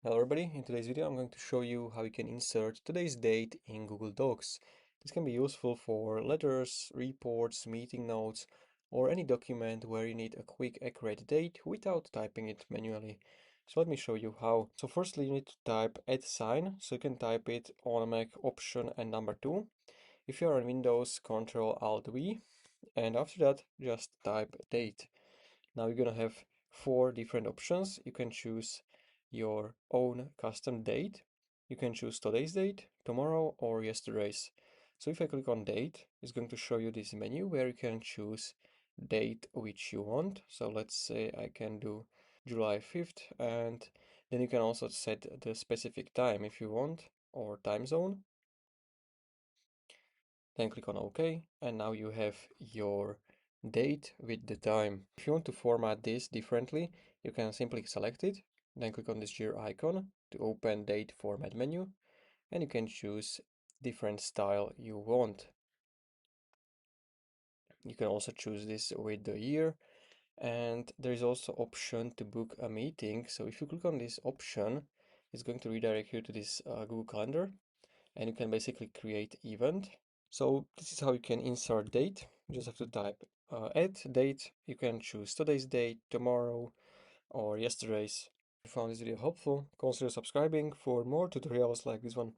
Hello everybody, in today's video I'm going to show you how you can insert today's date in Google Docs. This can be useful for letters, reports, meeting notes, or any document where you need a quick accurate date without typing it manually. So let me show you how. So firstly you need to type @sign, so you can type it on Mac Option and number 2. If you're on Windows, Control Alt V, and after that just type date. Now you're gonna have four different options. You can choose your own custom date. You can choose today's date, tomorrow, or yesterday's. So if I click on date, it's going to show you this menu where you can choose date which you want. So let's say I can do July 5th, and then you can also set the specific time if you want, or time zone. Then click on OK, and now you have your date with the time. If you want to format this differently, you can simply select it, then click on this gear icon to open date format menu, and you can choose different style you want. You can also choose this with the year, and there is also option to book a meeting. So if you click on this option, it's going to redirect you to this Google Calendar, and you can basically create event. So this is how you can insert date. You just have to type add date. You can choose today's date, tomorrow, or yesterday's. If you found this video helpful, consider subscribing for more tutorials like this one.